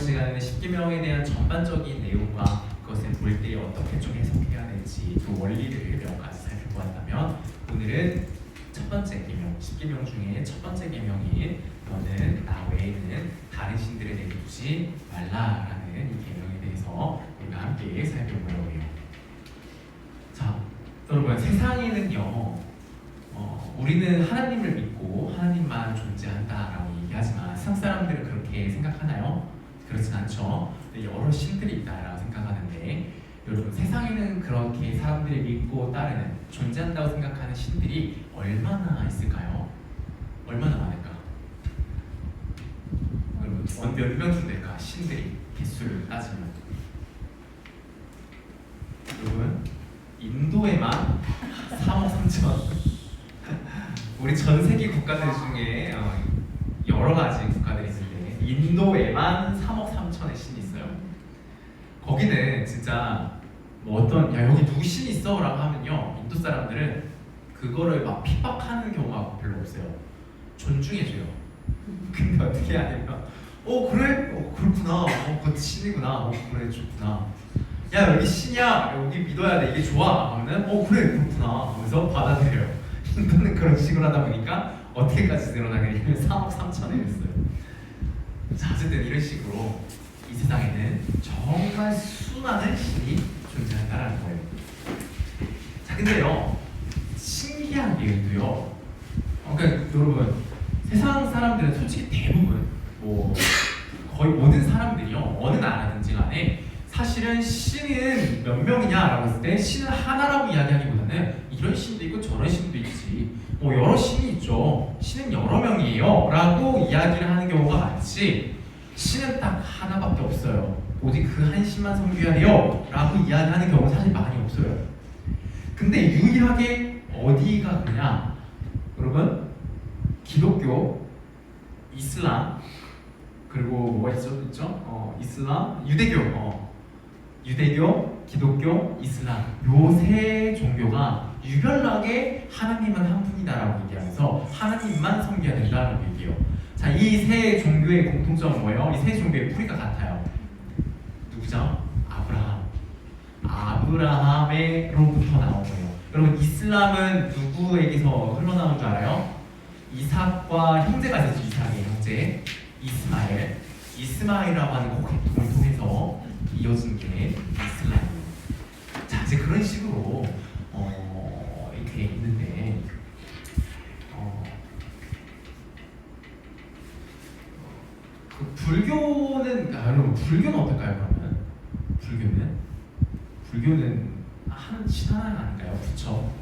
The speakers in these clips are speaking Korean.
시간에는 십계명에 대한 전반적인 내용과 그것을 볼 때 어떻게 좀 해석해야 될지 그 원리를 몇 가지 살펴보았다면, 오늘은 첫 번째 계명, 십계명 중에 첫 번째 계명인 너는 나 외에는 다른 신들을 내게 두지 말라라는 이 계명에 대해서 우리가 함께 살펴보려고 해요. 자, 여러분, 세상에는요, 우리는 하나님을 믿고 하나님만 존재한다라고 얘기하지만 세상 사람들은 그렇게 생각하나요? 그렇진 않죠. 여러 신들이 있다라고 생각하는데, 여러분, 세상에는 그렇게 사람들이 믿고 따르는, 존재한다고 생각하는 신들이 얼마나 있을까요? 얼마나 많을까? 여러분, 몇 명쯤 될까? 신들이 개수를 따지면. 여러분, 인도에만 3억 3천. 우리 전 세계 국가들 중에 여러 가지 국가들이 있는데 인도에만 3억 3천의 신이 있어요. 거기는 진짜 뭐 어떤 여기 누구 신 있어? 라고 하면요, 인도 사람들은 그거를 막 핍박하는 경우가 별로 없어요. 존중해줘요. 근데 어떻게 하냐면 그래? 그렇구나. 그거 신이구나. 그래, 좋구나. 야, 여기 신이야. 여기 믿어야 돼. 이게 좋아. 하면은 그래, 그렇구나 하면서 받아들여요. 인도는 그런 식으로 하다 보니까 어떻게까지 늘어나게 되냐면 3억 3천에 됐어요. 자, 어쨌든 이런 식으로 이 세상에는 정말 수많은 신이 존재한다는 거예요. 자, 근데요, 신기한 게도요, 그러니까 여러분, 세상 사람들은 솔직히 대부분 거의 모든 사람들이요, 어느 나라든지 간에 사실은 신은 몇 명이냐라고 했을 때 신은 하나라고 이야기하기보다는 이런 신도 있고 저런 신도 있지, 여러 신이 있죠, 신은 여러 명이에요 라고 이야기를 하는 경우가 많지, 신은 딱 하나밖에 없어요, 오직 그 한 신만 섬겨야 돼요 라고 이야기하는 경우는 사실 많이 없어요. 근데 유일하게 어디가 그러냐, 여러분, 기독교, 이슬람, 그리고 뭐가 있죠? 이슬람, 유대교, 기독교, 이슬람, 요 세 종교가 유별나게 하나님은 한 분이다라고 얘기하면서 하나님만 섬겨야 된다라고 얘기해요. 자, 이 세 종교의 공통점은 뭐예요? 이 세 종교의 뿌리가 같아요. 누구죠? 아브라함으로부터 나온 거예요. 여러분, 이슬람은 누구에게서 흘러나온 줄 알아요? 이삭과 형제가 있었죠. 이삭의 형제 이스마엘이라고 하는 그 계통을 통해서 이어진 게 이슬람이에요. 자, 이제 그런 식으로 이렇게 있는데, 그 불교는, 여러분, 불교는 어떨까요? 그러면 불교는 한 신 하나 아닌가요? 그렇죠?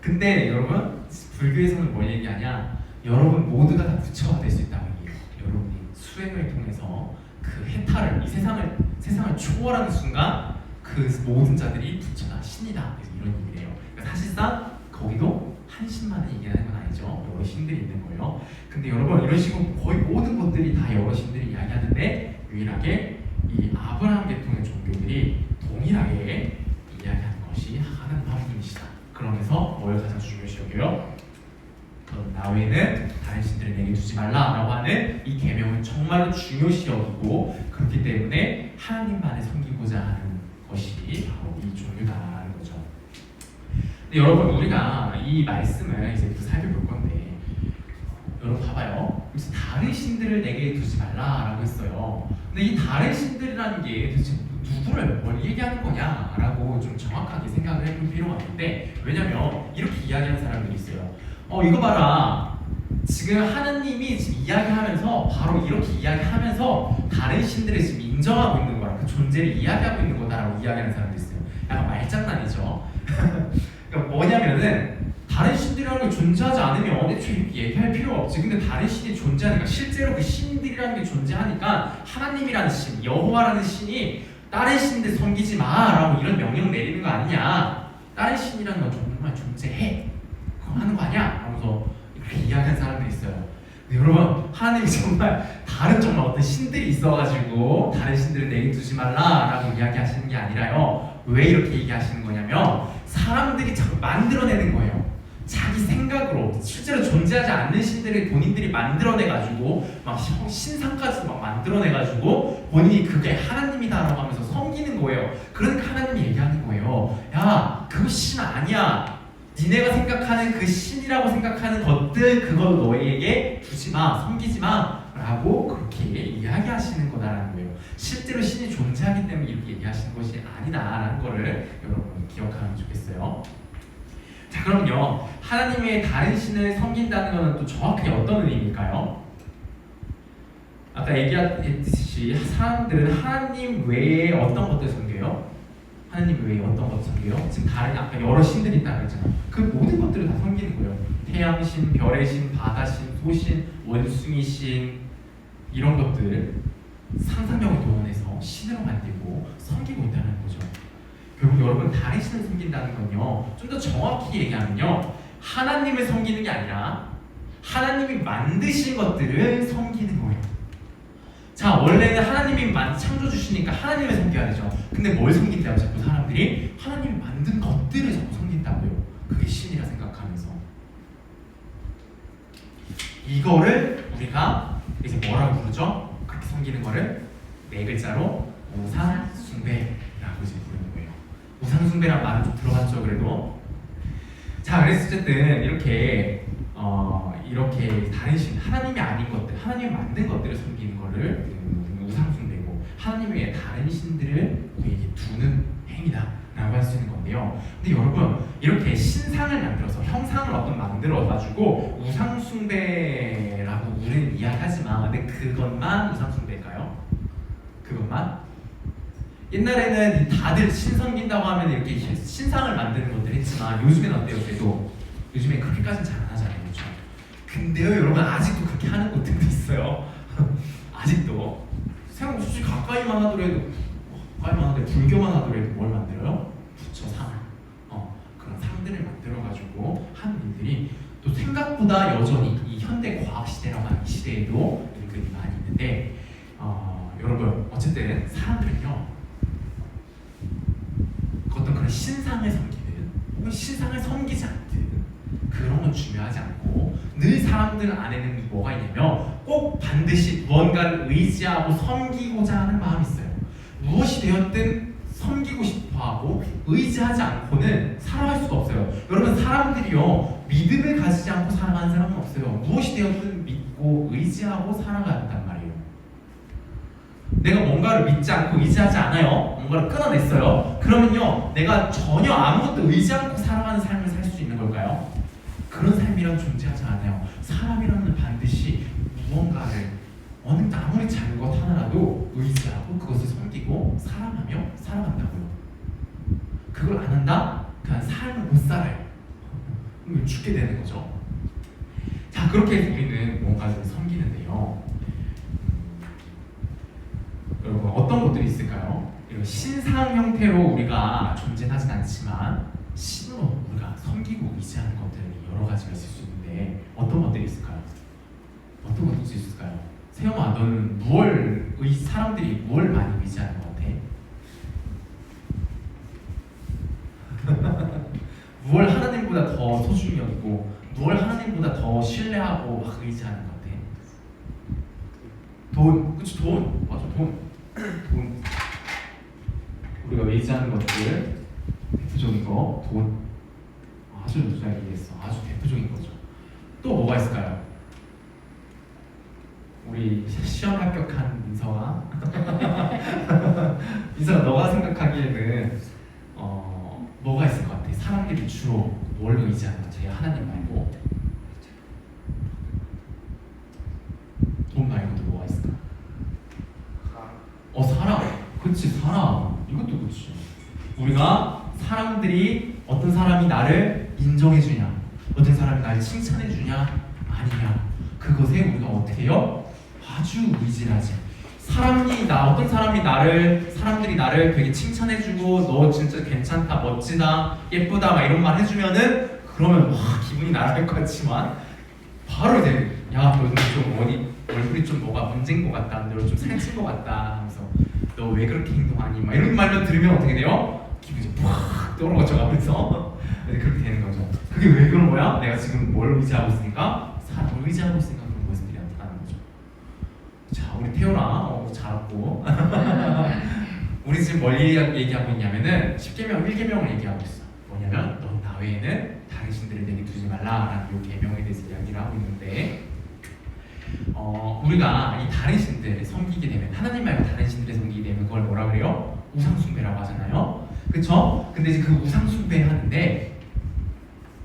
근데 여러분, 불교에서는 뭘 얘기하냐, 여러분 모두가 다 부처가 될 수 있다고 얘기해요. 여러분이 수행을 통해서 그 해탈을, 이 세상을 초월하는 순간 그 모든 자들이 부처다, 신이다, 그래서 이런 의미래요. 그러니까 사실상 거기도 한 신만을 얘기하는 건 아니죠. 여러 신들이 있는 거예요. 근데 여러분, 이런 식으로 거의 모든 것들이 다 여러 신들이 이야기하는데, 유일하게 이 아브라함 계통의 종교들이 동일하게 이야기하는 것이 하나님 한 분이시다. 그러면서 뭘 가장 중요시 여겨요? 나 외에는 다른 신들을 내게 두지 말라라고 하는 이 계명을 정말로 중요시 여기고, 그렇기 때문에 하나님만을 섬기고자 하는 것이 바로 이 종교다라는 거죠. 근데 여러분, 우리가 이 말씀을 이제 또 살펴볼 건데, 여러분 봐봐요. 그래서 다른 신들을 내게 두지 말라라고 했어요. 근데 이 다른 신들이라는 게 도대체 누구를 뭘 얘기하는 거냐라고 좀 정확하게 생각을 해볼 필요가 있는데, 왜냐면 이렇게 이야기하는 사람들이 있어요. 이거 봐라, 지금 하나님이 지금 이야기하면서 바로 이렇게 이야기하면서 다른 신들을 지금 인정하고 있는 거라, 그 존재를 이야기하고 있는 거다라고 이야기하는 사람들이 있어요. 약간 말장난이죠. 그러니까 뭐냐면은, 다른 신들이라는 게 존재하지 않으면 애초에 얘기할 필요가 없지. 근데 다른 신이 존재하니까, 실제로 그 신들이라는 게 존재하니까 하나님이라는 신, 여호와라는 신이 다른 신들 섬기지 마라고 이런 명령 내리는 거 아니냐, 다른 신이라는 건 정말 존재해, 그거 하는 거 아니야 하면서 이렇게 이야기하는 사람들이 있어요. 근데 여러분, 하나님이 정말 정말 어떤 신들이 있어가지고 다른 신들을 내게 두지 말라라고 이야기하시는 게 아니라요, 왜 이렇게 얘기하시는 거냐면, 사람들이 자꾸 만들어내는 거예요. 자기 생각으로 실제로 존재하지 않는 신들을 본인들이 만들어내가지고 막 신상까지 막 만들어내가지고 본인이 그게 하나님이다라고 하면서 섬기는 거예요. 그러니까 하나님이 얘기하는 거예요. 야, 그거 신 아니야. 니네가 생각하는 그 신이라고 생각하는 것들 그거 너에게 주지 마, 섬기지 마 라고 그렇게 이야기하시는 거다라는 거예요. 실제로 신이 존재하기 때문에 이렇게 얘기하시는 것이 아니다라는 거를 여러분 기억하면 좋겠어요. 자, 그럼요, 하나님의 다른 신을 섬긴다는 것은 또 정확하게 어떤 의미일까요? 아까 얘기했듯이 사람들은 하나님 외에 어떤 것들을 섬겨요? 하나님 외에 어떤 것을 섬겨요? 지금 다른 아까 여러 신들이 있다고 했잖아요. 그 모든 것들을 다 섬기는 거예요. 태양신, 별의 신, 바다신, 소신, 원숭이 신 이런 것들 상상력을 동원해서 신으로 만들고 섬기고 있다는 거죠. 결국 여러분 다른 신을 섬긴다는 건요, 좀 더 정확히 얘기하면요, 하나님을 섬기는 게 아니라 하나님이 만드신 것들을 섬기는 거예요. 자, 원래는 하나님이 창조 주시니까 하나님을 섬겨야 되죠. 근데 뭘 섬긴다고 자꾸 사람들이? 하나님이 만든 것들을 자꾸 섬긴다고요. 그게 신이라 생각하면서. 이거를 우리가 이제 뭐라고 부르죠? 그렇게 섬기는 거를 네 글자로 우상숭배라고 이제 부르는 거예요. 우상숭배란 말은 좀 들어봤죠, 그래도. 자, 그래서 어쨌든 이렇게 다른 신, 하나님이 아닌 것들, 하나님이 만든 것들을 섬기는 거를 우상숭배고, 하나님 외에 다른 신들을 우리에게 두는 행위다라고 할 수 있는 건데요. 근데 여러분, 이렇게 신상을 만들어서 형상을 만들어가지고 우상숭배라고 우리는 이야기하지만, 근데 그것만 우상숭배일까요? 그것만? 옛날에는 다들 신 섬긴다고 하면 이렇게 신상을 만드는 것들 했지만 요즘엔 어때요? 그래도 요즘엔 그렇게까지는 잘 안 하잖아요, 그렇죠? 근데요, 여러분, 아직도 그렇게 하는 곳들도 있어요. 아직도 생각 솔직히 가까이만 하더라도 불교만 하더라도 뭘 만들어요? 부처 상, 그런 상들을 만들어가지고 하는 일들이 또 생각보다 여전히 이 현대 과학 시대라고 하는 이 시대에도 은근히 많이 있는데, 여러분, 어쨌든 사람들은요, 어떤 그런 신상을 섬기든 혹은 신상을 섬기지 않든 그런 건 중요하지 않고, 늘 사람들 안에는 뭐가 있냐면 꼭 반드시 무언가를 의지하고 섬기고자 하는 마음이 있어요. 무엇이 되었든 섬기고 싶어하고 의지하지 않고는 살아갈 수가 없어요. 여러분, 사람들이요, 믿음을 가지지 않고 살아가는 사람은 없어요. 무엇이 되었든 믿고 의지하고 살아간단 말이에요. 내가 뭔가를 믿지 않고 의지하지 않아요. 뭔가를 끊어냈어요. 그러면요, 내가 전혀 아무것도 의지 않고 살아가는 삶을 살 수 있는 걸까요? 그런 삶이란 존재하지 않아요. 사람이라는 반드시 무언가를 아무리 작은 것 하나라도 의지하고 그것을 섬기고 사랑하며 살아간다고요. 그걸 안 한다? 그냥 삶을 못 살아요. 그럼 죽게 되는 거죠. 자, 그렇게 해서 우리는 뭔가를 섬기는데요, 여러분, 어떤 것들이 있을까요? 이런 신상 형태로 우리가 존재하진 않지만 신으로 우리가 섬기고 의지하는 것들이 여러 가지가 있을 수 있는데 어떤 것들이 있을까요? 어떤 것들이 있을까요? 세영아, 너는 사람들이 뭘 많이 의지하는 것 같아? 무엇을 하나님보다 더 소중히 여기고 무엇을 하나님보다 더 신뢰하고 막 의지하는 것 같아? 돈, 그치, 돈, 맞아, 돈. 우리가 의지하는 것들, 대표적인 거, 돈. 아주 잘 얘기했어. 아주 대표적인 거죠. 또 뭐가 있을까요? 우리 시험 합격한 민서가 민서가 너가 생각하기에는 뭐가 있을 것 같아? 사람들이 주로 뭘 의지하는 거지? 하나님 말고. 돈 말고도 뭐가 있을까? 사람. 그치, 사람. 이것도 그치. 우리가 사람들이 어떤 사람이 나를 인정해주냐, 어떤 사람이 나를 칭찬해주냐 아니냐, 그것에 우리가 어떻게 해요? 아주 의지를 하지. 어떤 사람들이 나를 되게 칭찬해주고 너 진짜 괜찮다, 멋지다, 예쁘다 막 이런 말 해주면은 그러면 기분이 날아갈 것 같지만 바로 이제 야, 너 좀 얼굴이 좀 뭐가 문제인 것 같다, 너 좀 살찐 것 같다 하면서 너 왜 그렇게 행동하니? 막 이런 말만 들으면 어떻게 돼요? 기분이 팍 떨어져 가면서 그렇게 되는 거죠. 그게 왜 그런 거야? 내가 지금 뭘 의지하고 있으니까? 사람을 의지하고 있으니까 그런 모습들이 나타나는 거죠. 자, 우리 태연아, 잘했고. 우리 지금 뭘 얘기하고 있냐면은 10계명 1계명을 얘기하고 있어. 뭐냐면 넌 나 외에는 다른 신들을 내게 두지 말라라는 요 계명에 대해서 이야기를 하고 있는데, 우리가 이 다른 신들을 섬기게 되면, 하나님 말고 다른 신들을 섬기게 되면 그걸 뭐라 그래요? 우상숭배라고 하잖아요. 그쵸? 근데 이제 그 우상숭배 하는데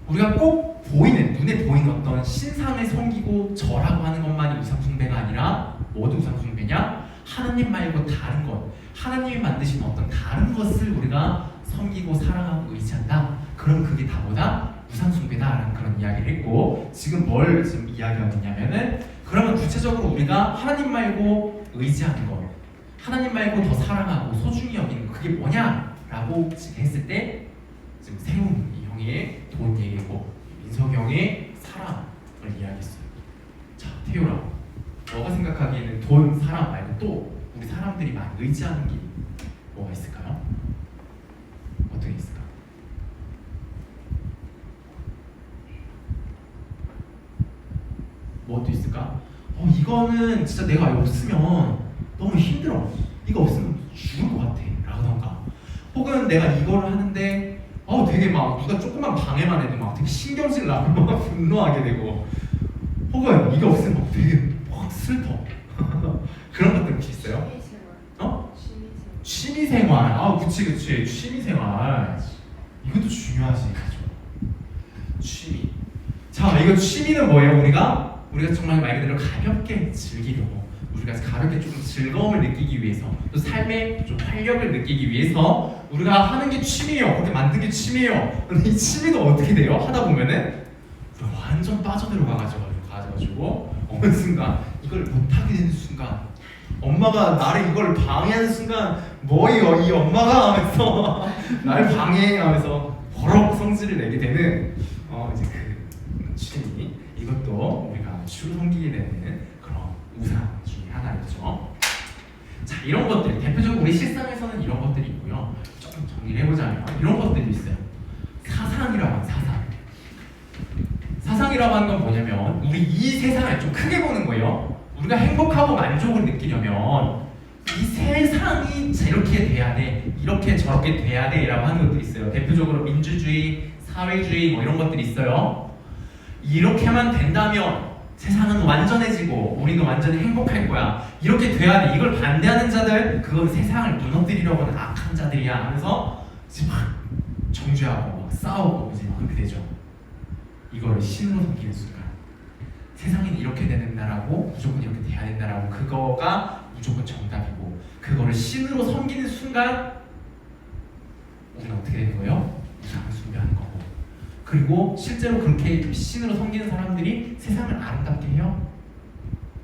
우리가 꼭 보이는, 눈에 보이는 어떤 신상을 섬기고 절하고 하는 것만이 우상숭배가 아니라 뭐도 우상숭배냐? 하나님 말고 다른 것, 하나님이 만드신 어떤 다른 것을 우리가 섬기고 사랑하고 의지한다. 그럼 그게 다 뭐다? 우상숭배다라는 그런 이야기를 했고, 지금 뭘 지금 이야기하고 있냐면은, 그러면 구체적으로 우리가 하나님 말고 의지하는 것, 하나님 말고 더 사랑하고 소중히 여기는 그게 뭐냐라고 지금 했을 때, 지금 세훈 이 형의 돈 얘기고 민석이 형의 사랑을 이야기했어요. 자, 태율아, 너가 생각하기에는 돈, 사랑 말고 또 우리 사람들이 많이 의지하는 게 뭐가 있을까요? 어떤 게 있을까? 뭐도 있을까? 이거는 진짜 내가 없으면 너무 힘들어. 이거 없으면 죽을 것 같아. 라던가. 혹은 내가 이거를 하는데 되게 막 누가 조금만 방해만 해도 막 되게 신경질 나고 막 분노하게 되고, 혹은 이게 없으면 막 되게 막 슬퍼. 그런 것들 혹시 있어요? 취미생활. 그치. 취미생활. 이것도 중요하지. 취미. 자, 이거 취미는 뭐예요? 우리가 정말 말 그대로 가볍게 즐기려고, 우리가 가볍게 조금 즐거움을 느끼기 위해서, 또 삶에 좀 활력을 느끼기 위해서 우리가 하는 게 취미예요. 그렇게 만든 게 취미예요. 근데 이 취미도 어떻게 돼요? 하다 보면은 완전 빠져들어가가지고 어느 순간 이걸 못하게 되는 순간, 엄마가 나를 이걸 방해하는 순간, 뭐예요 이 엄마가 하면서 나를 방해하면서 버럭 성질을 내게 되는 이제 그 취미, 이것도 우리가 주로 섬기게 되는 그런 우상 중에 하나였죠. 자, 이런 것들 대표적으로 우리 실상에서는 이런 것들이 있고요. 조금 정리를 해보자면 이런 것들이 있어요. 사상이라고 하는 사상이라고 하는 건 뭐냐면, 우리 이 세상을 좀 크게 보는 거예요. 우리가 행복하고 만족을 느끼려면 이 세상이 이렇게 돼야 돼, 이렇게 저렇게 돼야 돼 라고 하는 것들이 있어요. 대표적으로 민주주의, 사회주의 뭐 이런 것들이 있어요. 이렇게만 된다면 세상은 완전해지고 우리는 완전히 행복할 거야, 이렇게 돼야 돼. 이걸 반대하는 자들, 그건 세상을 무너뜨리려고 하는 악한 자들이야 하면서 이제 막 정죄하고 막 싸우고 이제 막 그렇게 되죠. 이거를 신으로 섬기는 순간, 세상은 이렇게 된다라고, 무조건 이렇게 돼야 된다라고, 그거가 무조건 정답이고, 그거를 신으로 섬기는 순간 우리는 어떻게 되는 거예요? 우상을 숭배하는 거고. 그리고 실제로 그렇게 신으로 섬기는 사람들이 세상을 아름답게 해요?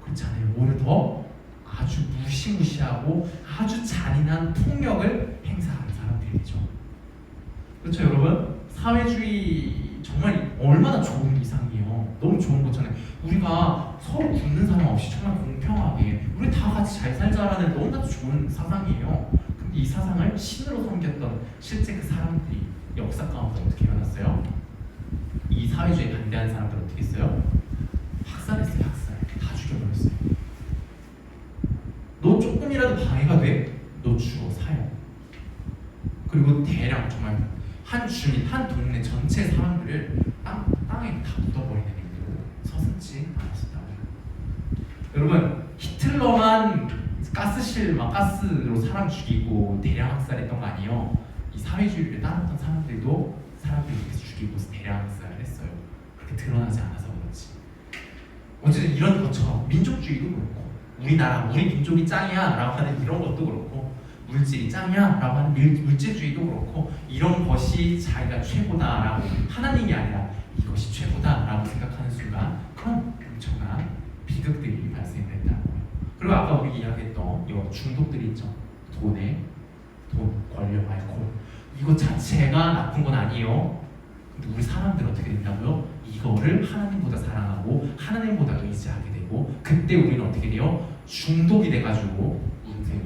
그렇지 않아요. 오히려 더 아주 무시무시하고 아주 잔인한 폭력을 행사하는 사람들이 되죠. 그렇죠 여러분? 사회주의 정말 얼마나 좋은 이상이에요. 너무 좋은 거잖아요. 우리가 서로 굶는 사람 없이 정말 공평하게 우리 다 같이 잘 살자라는 너무나도 좋은 사상이에요. 근데 이 사상을 신으로 섬겼던 실제 그 사람들이 역사 가운데 어떻게 일어났어요? 이 사회주의에 반대하는 사람들 어떻게 했어요? 학살했어요. 다 죽여버렸어요. 너 조금이라도 방해가 돼? 너 죽어, 사형. 그리고 대량 정말 한 주민, 한 동네 전체 사람들을 땅에 다 묻어버리는 일도 서슴지 않았었다고 해요. 여러분, 히틀러만 가스로 사람 죽이고 대량 학살했던 거 아니에요? 이 사회주의를 따랐던 사람들도 사람들을 계속 죽이고 대량 학살을 했어요. 그렇게 드러나지 않아서 그렇지. 어쨌든 이런 것처럼 민족주의도 그렇고, 우리나라, 우리 민족이 짱이야 라고 하는 이런 것도 그렇고, 물질이 짱이야 라고 하는 물질주의도 그렇고, 이런 것이 자기가 최고다라고, 하나님이 아니라 이것이 최고다라고 생각하는 순간 그런 엄청난 비극들이 발생된다는 거예요. 그리고 아까 우리 이야기했던 이 중독들이 있죠. 돈, 권력, 알코올, 이거 자체가 나쁜 건 아니에요. 근데 우리 사람들은 어떻게 된다고요? 이거를 하나님보다 사랑하고 하나님보다 의지하게 되고, 그때 우리는 어떻게 돼요? 중독이 돼가지고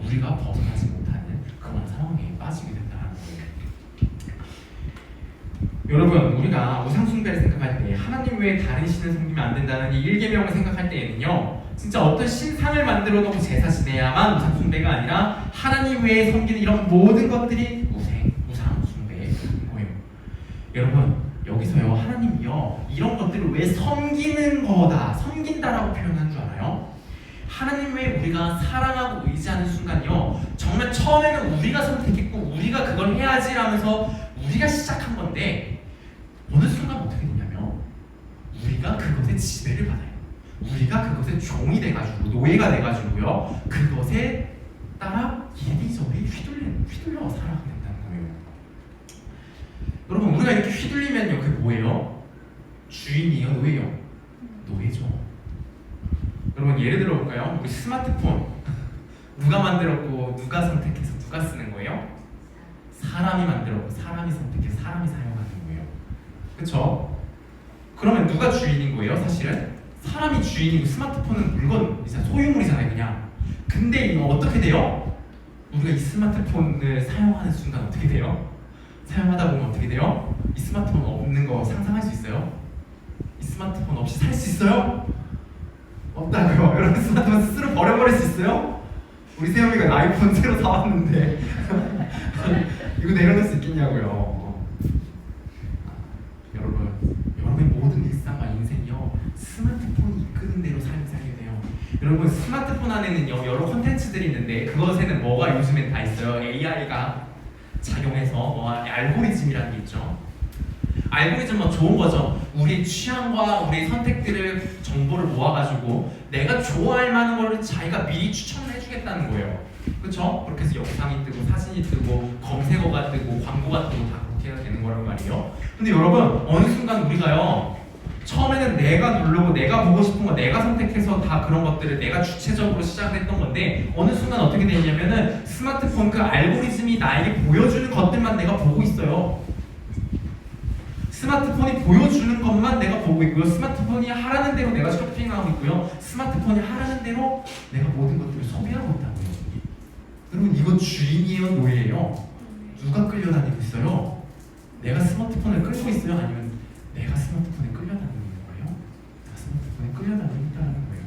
우리가 벗어나지 못하는 그런 상황에 빠지게 된다는 거예요. 여러분, 우리가 우상숭배를 생각할 때 하나님 외에 다른 신을 섬기면 안 된다는 이 1계명을 생각할 때에는요, 진짜 어떤 신상을 만들어 놓고 제사 지내야만 우상숭배가 아니라 하나님 외에 섬기는 이런 모든 것들이 우상숭배인 거예요. 여러분, 여기서요, 하나님이요, 이런 것들을 왜 섬기는 거다, 섬긴다라고 표현한 줄 알아요? 하나님 외에 우리가 사랑하고 의지하는 순간이요, 정말 처음에는 우리가 선택했고 우리가 그걸 해야지 라면서 우리가 시작한 건데, 어느 순간 어떻게 되냐면 우리가 그것에 지배를 받아요. 우리가 그것의 종이 돼가지고, 노예가 돼가지고요, 그것에 따라 이리저리 휘둘려 살아가게 된다는 거예요. 여러분, 우리가 이렇게 휘둘리면요, 그게 뭐예요? 주인이요, 노예요? 노예죠. 여러분, 예를 들어 볼까요? 우리 스마트폰 누가 만들었고 누가 선택해서 누가 쓰는 거예요? 사람이 만들었고 사람이 선택해서 사람이 사용하는 거예요. 그쵸? 그러면 누가 주인인 거예요? 사실은 사람이 주인이고 스마트폰은 물건이잖아요. 소유물이잖아요, 그냥. 근데 이거 어떻게 돼요? 우리가 이 스마트폰을 사용하는 순간 어떻게 돼요? 사용하다 보면 어떻게 돼요? 이 스마트폰 없는 거 상상할 수 있어요? 이 스마트폰 없이 살 수 있어요? 없다고요. 여러분, 스마트폰 스스로 버려버릴 수 있어요? 우리 세영이가 아이폰 새로 사왔는데 이거 내려놓을 수 있겠냐고요. 여러분의 모든 일상과 인생이요, 스마트폰이 이끄는 대로 삶을 살게 돼요. 여러분, 스마트폰 안에는요, 여러 콘텐츠들이 있는데 그것에는 뭐가 요즘엔 다 있어요. AI가 작용해서 알고리즘이라는 게 있죠. 알고리즘은 좋은 거죠. 우리 취향과 우리 선택들을 정보를 모아가지고 내가 좋아할 만한 거를 자기가 미리 추천을 해주겠다는 거예요. 그렇죠? 그렇게 해서 영상이 뜨고 사진이 뜨고 검색어가 뜨고 광고가 뜨고 다 그렇게 해야 되는 거란 말이에요. 근데 여러분, 어느 순간 우리가요, 처음에는 내가 누르고 내가 보고 싶은 거 내가 선택해서 다 그런 것들을 내가 주체적으로 시작했던 건데, 어느 순간 어떻게 되냐면은 스마트폰 그 알고리즘이 나에게 보여주는 것들만 내가 보고 있어요. 스마트폰이 보여주는 것만 내가 보고 있고요. 스마트폰이 하라는 대로 내가 쇼핑하고 있고요. 스마트폰이 하라는 대로 내가 모든 것들을 소비하고 있다고요. 여러분, 이거 주인이에요, 노예예요? 누가 끌려다니고 있어요? 내가 스마트폰을 끌고 있어요? 아니면 내가 스마트폰에 끌려다니는 거예요? 내가 스마트폰에 끌려다니고 있다는 거예요.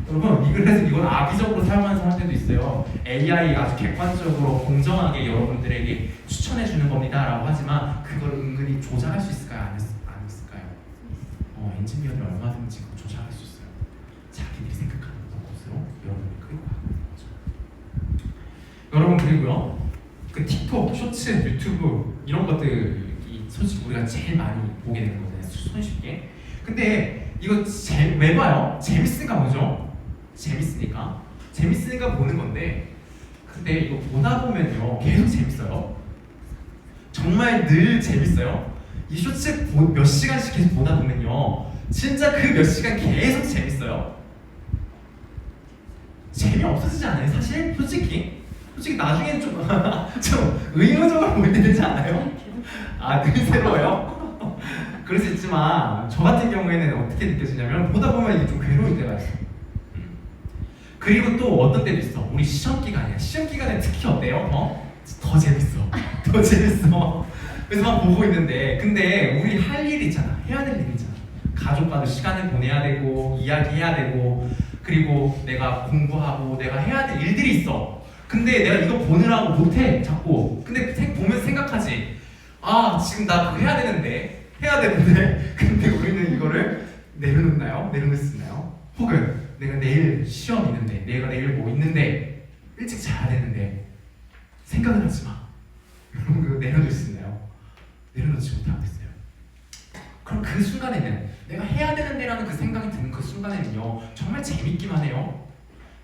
여러분, 그래서 이걸 악의적으로 사용하는 사람들도 있어요. AI 아주 객관적으로 공정하게 여러분들에게 추천해주는 겁니다 라고 하지만 그걸 은근히 조작할 수 있을까요? 안 있을까요? 엔지니어들 얼마든지 그거 조작할 수 있어요. 자기들이 생각하는 것으로 여러분을 끌고 가고 있는 거죠. 여러분, 그리고요, 그 틱톡, 쇼츠, 유튜브 이런 것들이 솔직히 우리가 제일 많이 보게 되는 거잖아요, 손쉽게. 근데 이거 왜 봐요? 재밌으니까 보죠. 재밌으니까 보는 건데, 근데 이거 보다 보면요, 계속 재밌어요. 정말 늘 재밌어요. 이 쇼츠 몇 시간씩 계속 보다 보면요, 진짜 그 몇 시간 계속 재밌어요. 재미없어지지 않아요? 사실 솔직히 나중에는 좀 의무적으로 볼 때 되지 않아요? 늘 새로워요? 그럴 수 있지만 저 같은 경우에는 어떻게 느껴지냐면, 보다 보면 이게 좀 괴로울 때가 있어요. 그리고 또 어떤 때도 있어. 우리 시험 기간에 특히 어때요? 더 재밌어. 그래서 막 보고 있는데, 근데 우리 할 일이 있잖아. 해야 될 일이 있잖아. 가족과도 시간을 보내야 되고 이야기해야 되고, 그리고 내가 공부하고 내가 해야 될 일들이 있어. 근데 내가 이거 보느라고 못해, 자꾸. 근데 보면서 생각하지. 지금 나 그거 해야 되는데 근데 우리는 이거를 내려놓을 수 있나요? 혹은 내가 내일 시험 있는데, 내가 내일 뭐 있는데 일찍 자야 되는데 생각을 하지 마. 여러분, 그거 내려놓을 수 있나요? 내려놓지 못하고 있어요. 그럼 그 순간에는 내가 해야 되는데라는 그 생각이 드는 그 순간에는요, 정말 재밌기만 해요.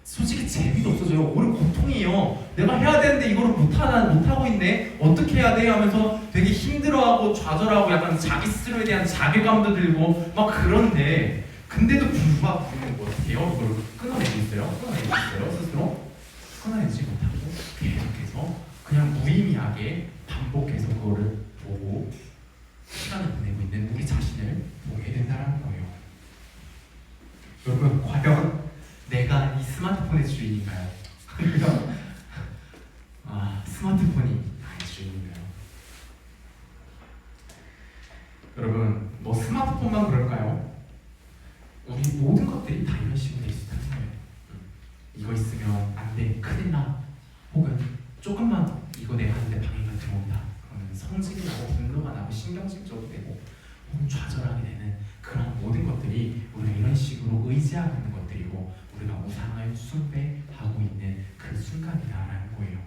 솔직히 재미도 없어져요. 오히려 고통이에요. 내가 해야 되는데 이거를 못하고 있네. 어떻게 해야 돼? 하면서 되게 힘들어하고 좌절하고 약간 자기 스스로에 대한 자괴감도 들고 막 그런데, 근데도 불구하고 우리는 뭐 어떻게 해요? 이걸 끊어내고 있어요? 스스로? 끊어내지 못하고 계속해서 그냥 무의미하게 반복해서 그거를 보고 시간을 보내고 있는 우리 자신을 보게 된다는 거예요. 여러분, 과연 내가 이 스마트폰의 주인인가요? 아니면 스마트폰이 나의 주인인가요? 큰일 나. 혹은 조금만 이거 내가 하는데 방해가 들어온다. 그러면 성질이 나고 분노가 나고 신경질적으로 되고 혹은 좌절하게 되는 그런 모든 것들이 우리가 이런 식으로 의지하고 있는 것들이고 우리가 우상을 숭배하고 있는 그 순간이다라는 거예요.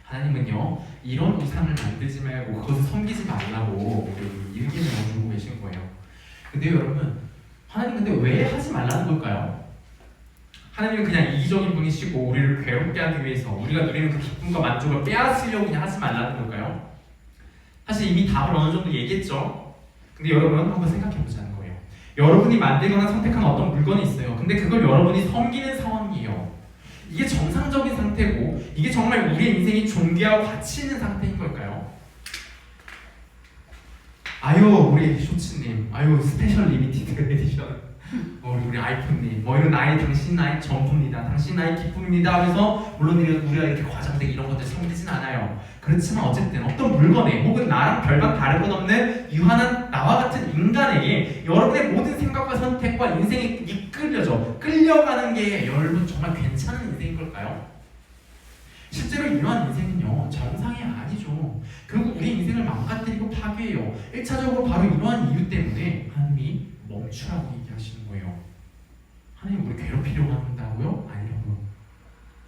하나님은요 이런 우상을 만들지 말고 그것을 섬기지 말라고 우리 일기를 주고 계신 거예요. 근데 여러분 하나님 근데 왜 하지 말라는 걸까요? 하나님은 그냥 이기적인 분이시고 우리를 괴롭게 하기 위해서 우리가 누리는 그 기쁨과 만족을 빼앗으려고 그냥 하지 말라는 걸까요? 사실 이미 답을 어느 정도 얘기했죠. 근데 여러분 한번 생각해 보자는 거예요. 여러분이 만들거나 선택한 어떤 물건이 있어요. 근데 그걸 여러분이 섬기는 상황이에요. 이게 정상적인 상태고 이게 정말 우리의 인생이 존귀하고 가치 있는 상태인 걸까요? 아유 우리 쇼츠님, 아유 스페셜 리미티드 에디션, 우리 아이폰님, 이런 당신 나의 전부입니다. 당신 나의 기쁨입니다 하면서 물론 우리가 이렇게 과장되게 이런 것들 섬기진 않아요. 그렇지만 어쨌든 어떤 물건에 혹은 나랑 별반 다른 것 없는 유한한 나와 같은 인간에게 여러분의 모든 생각과 선택과 인생이 끌려가는 게 여러분 정말 괜찮은 인생인 걸까요? 실제로 이러한 인생은요 정상이 아니죠. 결국 우리 인생을 망가뜨리고 파괴해요. 1차적으로 바로 이러한 이유 때문에 하나님이 멈추라고 얘기하시는 거예요. 하나님 우리 괴롭히려고 한다고요? 아니라고요.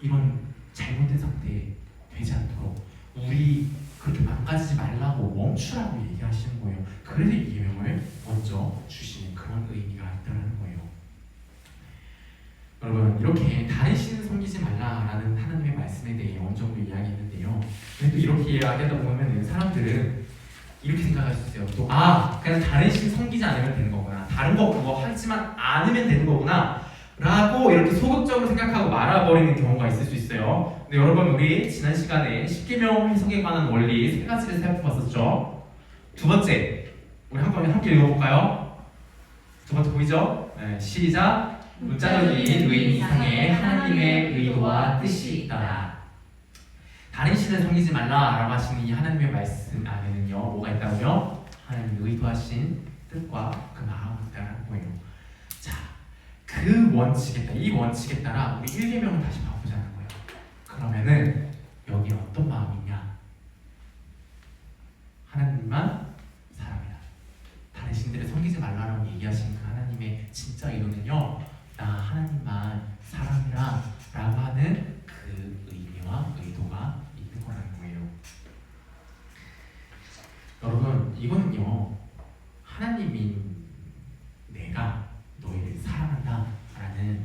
이런 잘못된 상태에 되지 않도록 우리 그렇게 망가지지 말라고 멈추라고 얘기하시는 거예요. 그래서 이 계명을 먼저 주시는 그런 의미가 있다는 거예요. 여러분 이렇게 다른 신을 섬기지 말라라는 하나님의 말씀에 대해 어느 정도 이야기했는데요. 근데 또 이렇게 이야기하다 보면 사람들은 이렇게 생각할 수 있어요. 또 그냥 다른 신 섬기지 않으면 되는 거구나. 다른 거 그거 하지만 않으면 되는 거구나. 라고 이렇게 소극적으로 생각하고 말아버리는 경우가 있을 수 있어요. 근데 여러분 우리 지난 시간에 십계명 해석에 관한 원리 3가지를 살펴봤었죠. 두 번째 우리 한번 함께 읽어볼까요? 두 번째 보이죠? 네, 시작. 문자적인 의미 이상의 하나님의 의도와 뜻이 있다. 다른 신을 섬기지 말라라고 하시는 이 하나님의 말씀 안에는요 뭐가 있다고요? 하나님이 의도하신 뜻과 그 마음이 있다는 거예요. 자, 그 원칙에 따라 이 원칙에 따라 우리 1계명을 다시 봐보자는 거예요. 그러면은 여기 어떤 마음이냐? 하나님만 사랑해라. 다른 신들을 섬기지 말라라고 얘기하시는 그 하나님의 진짜 의도는요 나 하나님만 사랑해라 라고 하는 그 의미와 의도가 있는 거라는 거예요. 여러분 이거는요 하나님이 내가 너희를 사랑한다 라는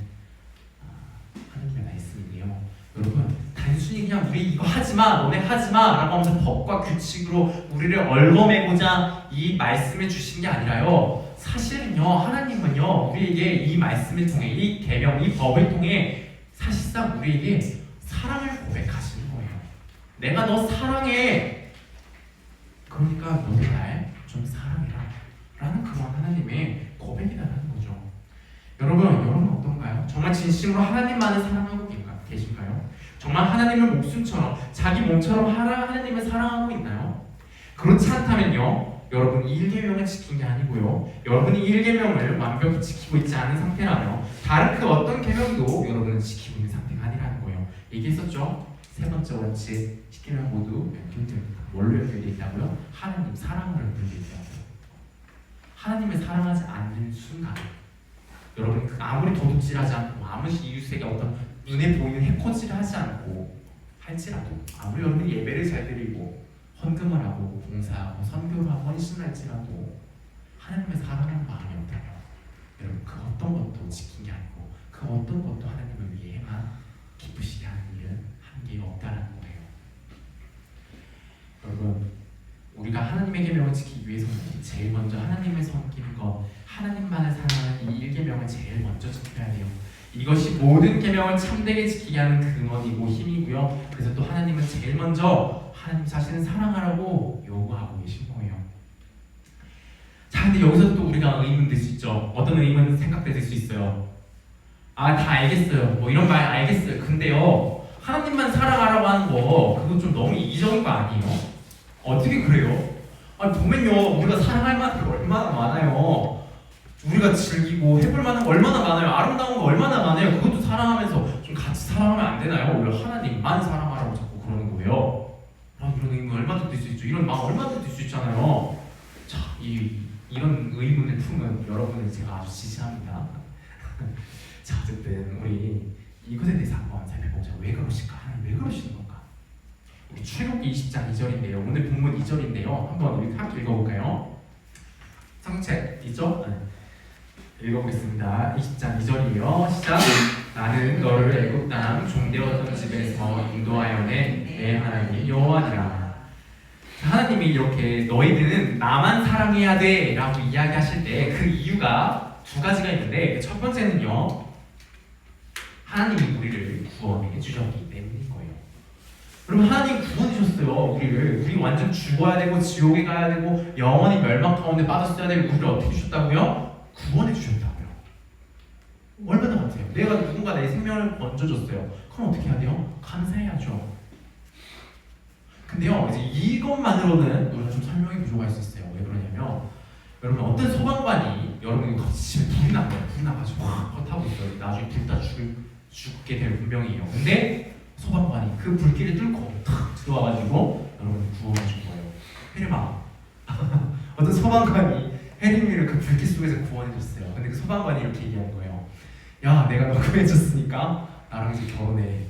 하나님의 말씀인데요. 여러분 단순히 그냥 우리 이거 하지마 너네 하지마 라고 하면서 법과 규칙으로 우리를 얽어매고자 이 말씀을 주신 게 아니라요 사실은요 하나님은요 우리에게 이 말씀을 통해 이 계명 이 법을 통해 사실상 우리에게 사랑을 고백하시는 거예요. 내가 너 사랑해. 그러니까 너도 날 좀 사랑해라 라는 그런 하나님의 고백이라는 거죠. 여러분 어떤가요? 정말 진심으로 하나님만을 사랑하고 계신가요? 정말 하나님을 목숨처럼 자기 몸처럼 하나님을 사랑하고 있나요? 그렇지 않다면요 여러분 이 1계명을 지킨 게 아니고요 여러분이 1계명을 완벽히 지키고 있지 않은 상태라며 다른 그 어떤 계명도 여러분은 지키고 있는 상태가 아니라는 거예요. 얘기했었죠? 세 번째 원칙 10계명 모두 뭘로 연결되어 있다고요? 하나님 사랑으로 연결되어 있다고요. 하나님을 사랑하지 않는 순간 여러분 아무리 도둑질하지 않고 아무리 이웃에게 어떤 눈에 보이는 해코지를 하지 않고 할지라도 아무리 여러분이 예배를 잘 드리고 헌금을 하고 봉사하고 선교를 하고 헌신을 할지라도 하나님을 사랑하는 마음이 없다면 여러분 그 어떤 것도 지킨 게 아니고 그 어떤 것도 하나님을 위해만 기쁘시게 하는 일은 한계가 없다는 거예요. 여러분 우리가 하나님의 계명을 지키기 위해서는 제일 먼저 하나님을 섬기는 것 하나님만을 사랑하는 이 1계명을 제일 먼저 지켜야 돼요. 이것이 모든 계명을 참되게 지키게 하는 근원이고 힘이고요. 그래서 또 하나님은 제일 먼저 하나님 자신을 사랑하라고 요구하고 계신 거예요. 자, 근데 여기서 또 우리가 의문 들 수 있죠. 어떤 의문 생각될 수 있어요. 다 알겠어요. 이런 말 알겠어요. 근데요, 하나님만 사랑하라고 하는 거 그거 좀 너무 이기적인 거 아니에요? 어떻게 그래요? 보면요, 우리가 사랑할 만한 게 얼마나 많아요. 우리가 즐기고 해볼 만한 거 얼마나 많아요. 아름다운 거 얼마나 많아요. 그것도 사랑하면서 좀 같이 사랑하면 안 되나요? 왜 하나님만 사랑하라고 자꾸 그러는 거예요? 이런 의문 얼마든지 들 수 있죠. 이런 마음 얼마든지 들 수 있잖아요. 자, 이런 의문을 품은 여러분을 제가 아주 지지합니다. 자, 어쨌든 우리 이것에 대해서 한번 살펴보자. 왜 그러실까? 하나님 왜 그러시는 건가? 우리 출애굽기 20장 2절인데요. 오늘 본문 2절인데요. 한번 함께 읽어볼까요? 성책 있죠? 네. 읽어보겠습니다. 20장 2절이에요. 시작! 나는 너를 애굽 땅 종되었던 집에서 인도하여 내 하나님 여호와니라. 하나님이 이렇게 너희들은 나만 사랑해야 돼 라고 이야기하실 때 그 이유가 두 가지가 있는데, 첫 번째는요, 하나님이 우리를 구원해 주셨기 때문인 거예요. 여러분, 하나님 구원해 주셨어요. 우리 완전 죽어야 되고 지옥에 가야 되고 영원히 멸망 가운데 빠졌어야 되고, 우리를 어떻게 주셨다고요? 구원해 주셨다고요. 얼마나 감사해요. 내가 누군가 내 생명을 건져줬어요. 그럼 어떻게 해야 돼요? 감사해야죠. 근데요, 이제 이것만으로는 우리가 좀 설명이 부족할 수 있어요. 왜 그러냐면, 여러분, 어떤 소방관이 여러분이 집에 불이 난 거예요. 불이 나가지고 막 타고 있어요. 나중에 불다 죽게 될 운명이에요. 근데 소방관이 그 불길을 뚫고 탁 들어와가지고 여러분을 구원해 준 거예요. 헬마. 어떤 소방관이 혜림이를 그 불길 속에서 구원해 줬어요. 근데 그 소방관이 이렇게 얘기하는 거예요. 야, 내가 너 구해줬으니까 나랑 이제 결혼해.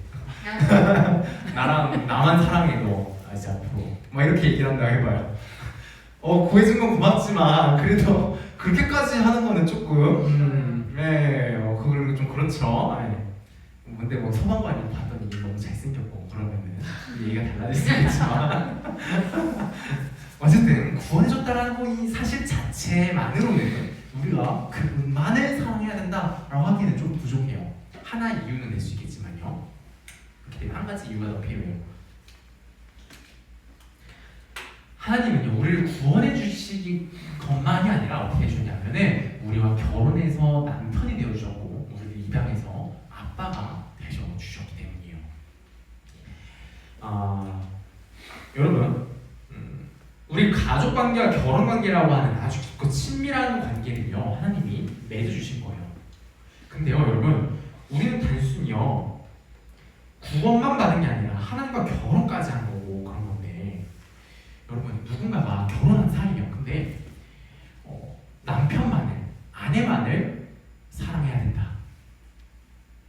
나만 사랑해 너. 이제 앞으로. 막 이렇게 얘기를 한다 해봐요. 구해준 건 고맙지만 그래도 그렇게까지 하는 거는 조금 그걸 좀 그렇죠. 근데 뭐 소방관이 봤더니 너무 잘생겼고 그러면은 얘기가 달라질 수 있지만 어쨌든 구원해줬다라는 거 이 사실 자체만으로는 우리가 그분만을 사랑해야 된다라고 하기에는 좀 부족해요. 하나 이유는 낼 수 있겠지만요. 그렇게 한 가지 이유가 더 필요해요. 하나님은요, 우리를 구원해 주시기 것만이 아니라 어떻게 해주냐면은 우리와 결혼해서 남편이 되어주셨고 우리를 입양해서 아빠가 되어주셨기 때문이에요. 여러분, 우리 가족관계와 결혼관계라고 하는 아주 깊고 친밀한 관계는요, 하나님이 맺어주신 거예요. 근데요, 여러분, 우리는 단순히요 구원만 받은 게 아니라 하나님과 결혼까지 한 거고 그런 건데, 여러분, 누군가가 결혼한 사이예요. 근데 남편만을, 아내만을 사랑해야 된다.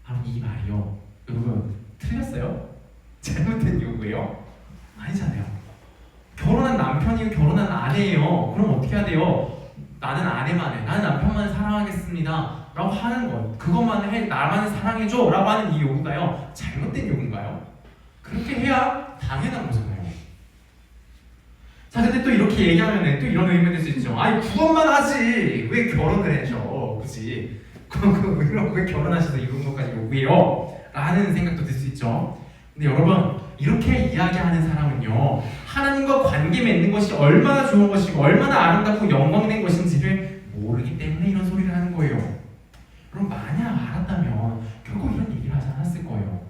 바로 이 말이요, 여러분, 틀렸어요? 잘못된 요구예요? 아니잖아요. 결혼한 남편이고 결혼한 아내예요. 그럼 어떻게 해야 돼요? 나는 아내만을, 나는 남편만을 사랑하겠습니다 라고 하는 것, 그것만 해, 나만 사랑해줘 라고 하는 이 요구가요, 잘못된 요구인가요? 그렇게 해야 당연한 거잖아요. 자, 근데 또 이렇게 얘기하면 또 이런 의미가 될 수 있죠. 아니, 그것만 하지 왜 결혼을 해줘, 그치? 왜 결혼하셔서 이런 것까지 요구해요? 라는 생각도 들 수 있죠. 근데 여러분, 이렇게 이야기하는 사람은요, 하나님과 관계 맺는 것이 얼마나 좋은 것이고 얼마나 아름답고 영광된 것인지를 모르기 때문에 이런 소리를 하는 거예요. 그럼 만약 알았다면 결국 이런 얘기를 하지 않았을 거예요.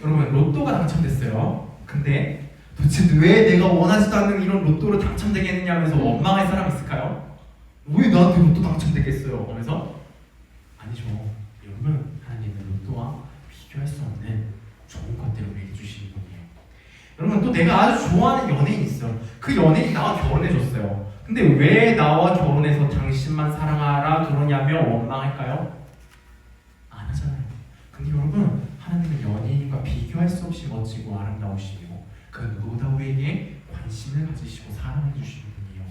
여러분, 로또가 당첨됐어요. 근데 도대체 왜 내가 원하지도 않는 이런 로또로 당첨되게 했느냐면서 원망할 사람 있을까요? 왜 나한테 로또 당첨되겠어요? 하면서 아니죠. 여러분, 하나님은 로또와 비교할 수 없는 좋은 것들을 우리에게 주시는 분이에요. 여러분, 또 내가 아주 좋아하는 연예인이 있어요. 그 연예인이 나와 결혼해줬어요. 근데 왜 나와 결혼해서 당신만 사랑하라 그러냐며 원망할까요? 안 하잖아요. 근데 여러분, 하나님은 연예인과 비교할 수 없이 멋지고 아름다우시며 그 누구보다 우리에게 관심을 가지시고 사랑해 주시는 분이에요.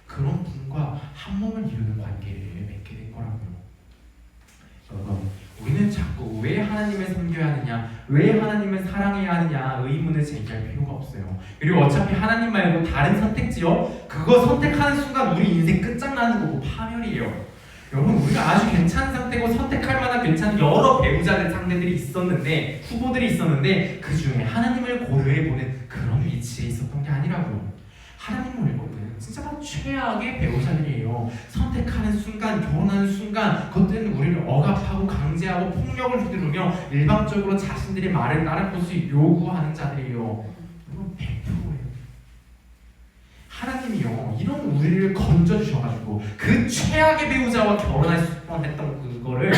그런 분과 한 몸을 이루는 관계를 맺게 된 거라고요. 여러분, 우리는 자꾸 왜 하나님을 섬겨야 하느냐, 왜 하나님을 사랑해야 하느냐 의문을 제기할 필요가 없어요. 그리고 어차피 하나님 말고 다른 선택지요, 그거 선택하는 순간 우리 인생 끝장나는 거고 파멸이에요. 여러분, 우리가 아주 괜찮은 상태고 선택할 만한 괜찮은 여러 배우자들 상대들이 있었는데, 후보들이 있었는데 그 중에 하나님을 고려해보는 그런 위치에 있었던 게 아니라고요. 하나님을 여러분 진짜 막 최악의 배우자들이에요. 선택하는 순간, 결혼하는 순간 그것들은 우리를 억압하고 강제하고 폭력을 휘두르며 일방적으로 자신들의 말을 따를 것을 요구하는 자들이에요. 여러분, 100%예요. 하나님이요 이런 우리를 건져주셔가지고 그 최악의 배우자와 결혼할 수 뻔했던 그거를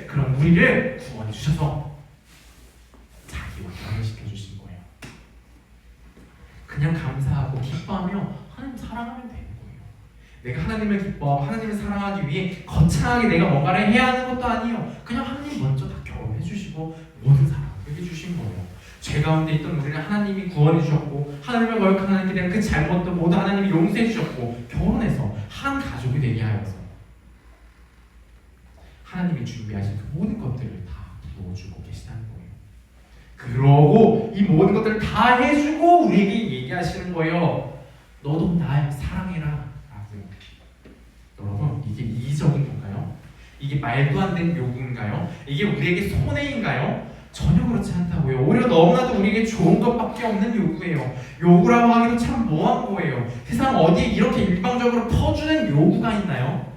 그런 우리를 구원해 주셔서 자기와 결혼시켜 주신 거예요. 그냥 감사하고 기뻐하며 하나님 사랑하면 되는 거예요. 내가 하나님을 기뻐하고 하나님을 사랑하기 위해 거창하게 내가 뭔가를 해야 하는 것도 아니에요. 그냥 하나님 먼저 다 결혼해 주시고 모든 사랑을 해주신 거예요. 죄 가운데 있던 우리를 하나님이 구원해 주셨고 하나님을 거역한 하나님께 대한 그 잘못도 모두 하나님이 용서해 주셨고 결혼해서 한 가족이 되게 하여서 하나님이 준비하신 그 모든 것들을 다 부어주고 계시다는 거예요. 그러고 이 모든 것들을 다 해주고 우리에게 얘기하시는 거예요. 너도 날 사랑해라 라고. 여러분 이게 이기적인 건가요? 이게 말도 안 되는 요구인가요? 이게 우리에게 손해인가요? 전혀 그렇지 않다고요. 오히려 너무나도 우리에게 좋은 것밖에 없는 요구예요. 요구라고 하기도 참 뭐한 거예요. 세상 어디에 이렇게 일방적으로 퍼주는 요구가 있나요?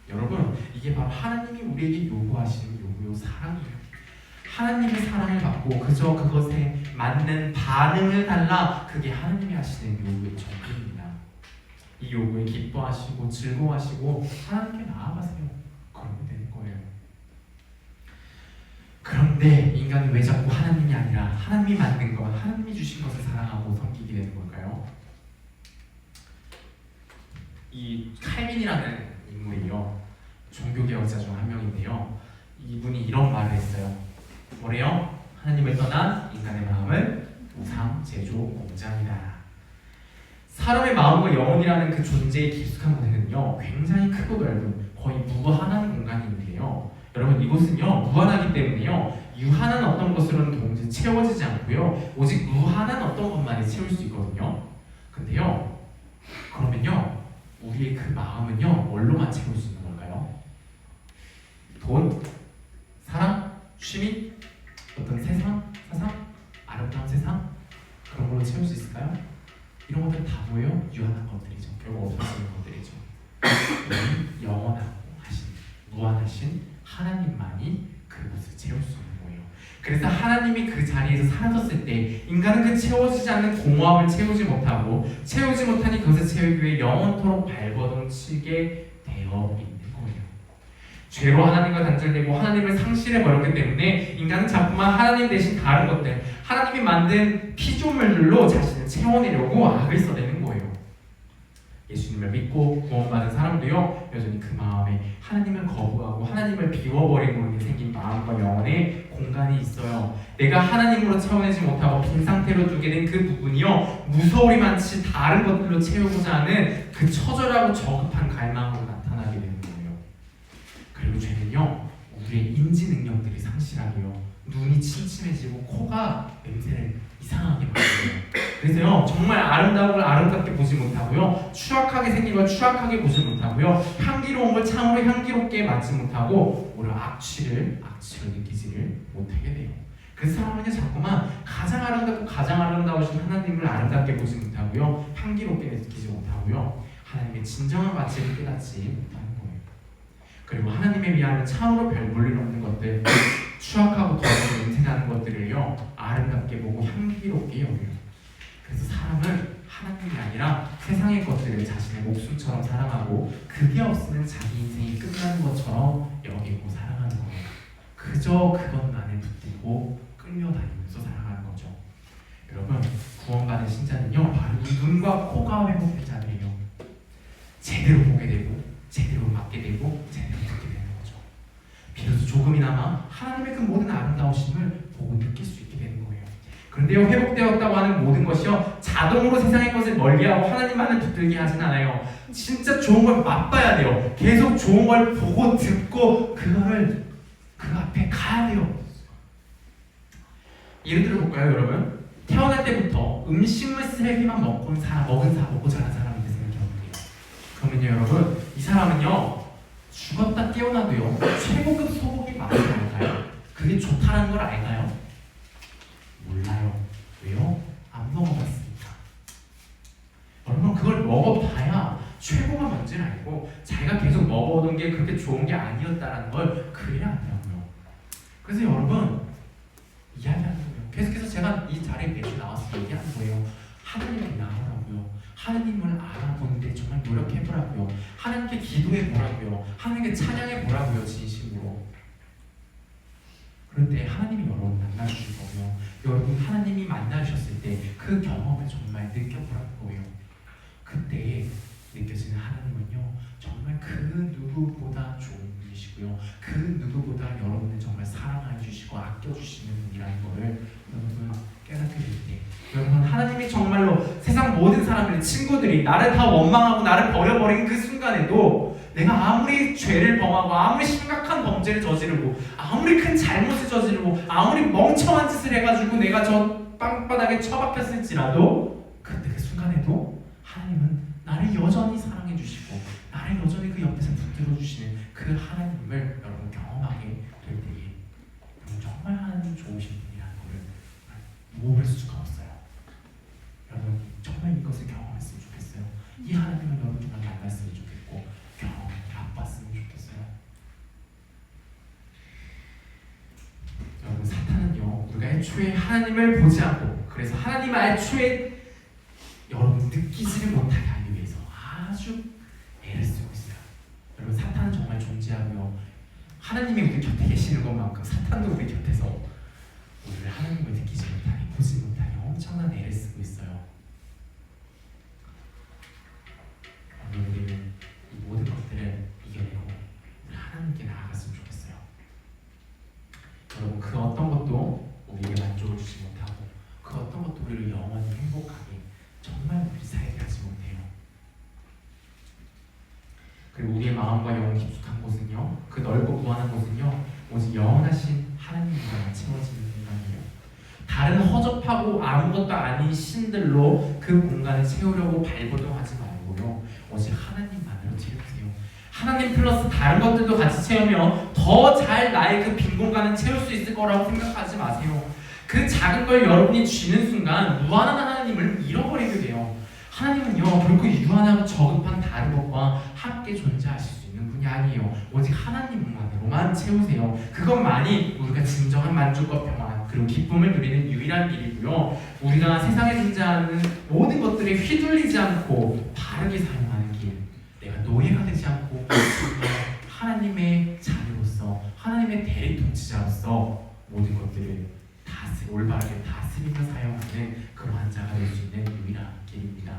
여러분 이게 바로 하나님이 우리에게 요구하시는 요구요, 사랑이에요. 하나님의 사랑을 받고 그저 그것에 맞는 반응을 달라, 그게 하나님이 하시는 요구의 전부입니다. 이 요구에 기뻐하시고 즐거워하시고 하나님께 나아가세요. 그러면 되는 거예요. 그런데 인간은 왜 자꾸 하나님이 아니라 하나님이 만든 것, 하나님이 주신 것을 사랑하고 섬기게 되는 걸까요? 이 칼빈이라는 인물이요, 종교개혁자 중 한 명인데요, 이분이 이런 말을 했어요. 뭐래요? 하나님을 떠난 인간의 마음은 우상 제조 공장이다. 사람의 마음과 영혼이라는 그 존재의 깊숙한 곳에는요 굉장히 크고 넓은 거의 무한한 공간이 있는데요, 여러분 이곳은요 무한하기 때문에요 유한한 어떤 것으로는 동시에 채워지지 않고요 오직 무한한 어떤 것만이 채울 수 있거든요. 근데요 그러면요 우리의 그 마음은요 뭘로만 채울 수 있는 걸까요? 돈? 사랑? 취미? 어떤 세상? 사상? 아름다운 세상? 그런 걸로 채울 수 있을까요? 이런 것들 다 뭐예요? 유한한 것들이죠. 결국 없어지는 것들이죠. 영원하고 하신, 무한하신 하나님만이 그것을 채울 수 있는 거예요. 그래서 하나님이 그 자리에서 사라졌을 때 인간은 그 채워지지 않는 공허함을 채우지 못하고, 채우지 못하니 그것을 채우기 위해 영원토록 발버둥치게 되어 있는 거예요. 죄로 하나님과 단절되고 하나님을 상실해버렸기 때문에 인간은 자꾸만 하나님 대신 다른 것들, 하나님이 만든 피조물들로 자신을 채워내려고 악을 써내는 거예요. 예수님을 믿고 구원받은 사람도요 여전히 그 마음에 하나님을 거부하고 하나님을 비워버린 것에 생긴 마음과 영혼에 공간이 있어요. 내가 하나님으로 채워내지 못하고 빈 상태로 두게 된 그 부분이요 무서우리만치 다른 것들로 채우고자 하는 그 처절하고 저급한 갈망으로 나타나게 되는 거예요. 그리고 죄는요 우리의 인지 능력들이 상실하게요, 눈이 침침해지고 코가 냄새를 이상하게 맡아요. 그래서요 정말 아름다운 걸 아름답게 보지 못하고요, 추악하게 생긴 걸 추악하게 보지 못하고요, 향기로운 걸 참으로 향기롭게 맡지 못하고 오히려 악취를 느끼지를 못하게 돼요. 그래서 사람은요 자꾸만 가장 아름답고 가장 아름다우신 하나님을 아름답게 보지 못하고요, 향기롭게 느끼지 못하고요, 하나님의 진정한 가치를 깨닫지 못하는 거예요. 그리고 하나님의 위하여 참으로 별 볼일 없는 것들, 추악하고 더러운 냄새나는 것들을요 아름답게 보고 향기롭게 여겨요. 그래서 사람은 하나님이 아니라 세상의 것들을 자신의 목숨처럼 사랑하고 그게 없으면 자기 인생이 끝나는 것처럼 여기고 살아가는 거예요. 그저 그것만을 붙들고 끌려다니면서 살아가는 거죠. 여러분 구원받은 신자는요 바로 이 눈과 코가 회복된 자들이에요. 제대로 보게 되고 제대로 맞게 되고 제대로 듣게 되는 거죠. 비로소 조금이나마 하나님의 그 모든 아름다우심을 보고 느낄 수 있게 되는 거예요. 그런데요 회복되었다고 하는 모든 것이요 자동으로 세상의 것을 멀리하고 하나님만을 붙들게 하진 않아요. 진짜 좋은 걸 맛봐야 돼요. 계속 좋은 걸 보고 듣고 그거를 그 앞에 가야 돼요. 예를 들어 볼까요 여러분? 태어날 때부터 음식물 쓰레기만 먹고 자란 사람인데 생각해볼게요. 그러면요 여러분 이 사람은요 죽었다 깨어나도요 최고급 소고기 맛을 알까요? 그게 좋다는 걸 알까요? 몰라요. 왜요? 안 먹어봤으니까. 여러분 그걸 먹어봐야 최고가 뭔지를 알고 자기가 계속 먹어오던 게 그렇게 좋은 게 아니었다는 걸 그래야 안다고요. 그래서 여러분 이야기하는 거예요. 계속해서 제가 이 자리에 매주 나와서 얘기하는 거예요. 하나님을 나오라고요. 하나님을 알아보는데 정말 노력해보라고요. 하나님께 기도해보라고요. 하나님께 찬양해보라고요. 진심으로. 그럴 때 하나님이 여러분 만나주실 거고요. 여러분 하나님이 만나주셨을 때 그 경험을 정말 느껴보라고요. 그때 느껴지는 하나님은요 정말 그 누구보다 좋은 분이시고요. 그 누구보다 여러분을 정말 사랑해 주시고 아껴 주시는 분이라는 거를 여러분 깨닫게 될 때, 여러분 하나님이 정말로 세상 모든 사람들, 친구들이 나를 다 원망하고 나를 버려버린 그 순간에도 내가 아무리 죄를 범하고 아무리 심각한 범죄를 저지르고 아무리 큰 잘못을 저지르고 아무리 멍청한 짓을 해가지고 내가 저 땅바닥에 처박혔을지라도 그때 그 순간에도 하나님은 나를 여전히 사랑해 주시고 나를 여전히 그 옆에서 붙들어 주시는 그 하나님을 여러분 경험하게 될 때에 여러분 정말 하나님 좋으신 분이라는 것을 모를 수가 없어요. 여러분 정말 이것을 경험했으면 좋겠어요. 이 하나님을 여러분 정말 만났으면 좋겠고 경험을 맛봤으면 좋겠어요. 여러분 사탄은요 우리가 애초에 하나님을 보지 않고, 그래서 하나님을 애초에 여러분 느끼지를 못하게 하기 위해서 아주 애를 쓰고 있어요. 여러분 사탄은 정말 존재하며 하나님이 우리 곁에 계시는 것만큼 사탄도 우리 곁에서 우리를 하나님을 느끼지 못하게 보지 못하게 엄청난 애를 쓰고 있어요. 우리는 이 모든 것들을 이겨내고 우리 하나님께 나아갔으면 좋겠어요. 여러분 그 어떤 것도 우리에게 만족을 주지 못하고 그 어떤 것도 우리를 영원히 행복하게 정말 우리 살게 하지 못해요. 그리고 우리의 마음과 영혼 깊숙한 곳은요, 그 넓고 무한한 곳은요 오직 영원하신 하나님과만 채워지는 공간이에요. 다른 허접하고 아무것도 아닌 신들로 그 공간을 채우려고 발버둥하지 말고요 오직 하나님만으로 채우세요. 하나님 플러스 다른 것들도 같이 채우면 더 잘 나의 그 빈 공간을 채울 수 있을 거라고 생각하지 마세요. 그 작은 걸 여러분이 쥐는 순간 무한한 하나님을 잃어버리게 돼요. 하나님은요 결코 유한하고 저급한 다른 것과 함께 존재하실 수 있는 분이 아니에요. 오직 하나님만으로만 채우세요. 그것만이 우리가 진정한 만족과 평안 그리고 기쁨을 누리는 유일한 길이고요. 우리가 세상에 존재하는 모든 것들에 휘둘리지 않고 바르게 사용하는 길, 내가 노예가 되지 않고 하나님의 자녀로서 하나님의 대리 통치자로서 모든 것들을 올바르게 다스리며 사용하는 그러한 자가 될 수 있는 유일한 길입니다.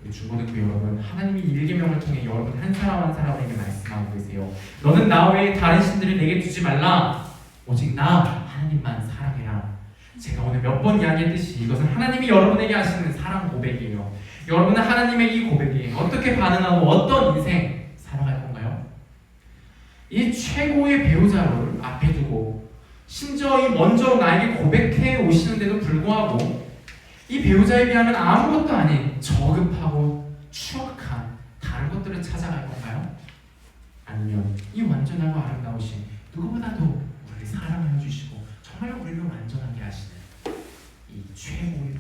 우리 중고등부 여러분, 하나님이 일계명을 통해 여러분 한 사람 한 사람에게 말씀하고 계세요. 너는 나 외에 다른 신들을 내게 두지 말라. 오직 나 하나님만 사랑해라. 제가 오늘 몇 번 이야기했듯이 이것은 하나님이 여러분에게 하시는 사랑 고백이에요. 여러분은 하나님의 이 고백에 어떻게 반응하고 어떤 인생 살아갈 건가요? 이 최고의 배우자를 앞에 두고 심지어 이 먼저 나에게 고백해 오시는데도 불구하고 이 배우자에 비하면 아무것도 아닌 저급하고 추악한 다른 것들을 찾아갈 건가요? 아니면 이 완전하고 아름다우신 누구보다도 우리를 사랑해 주시고 정말 우리를 완전하게 하시는 이 최고의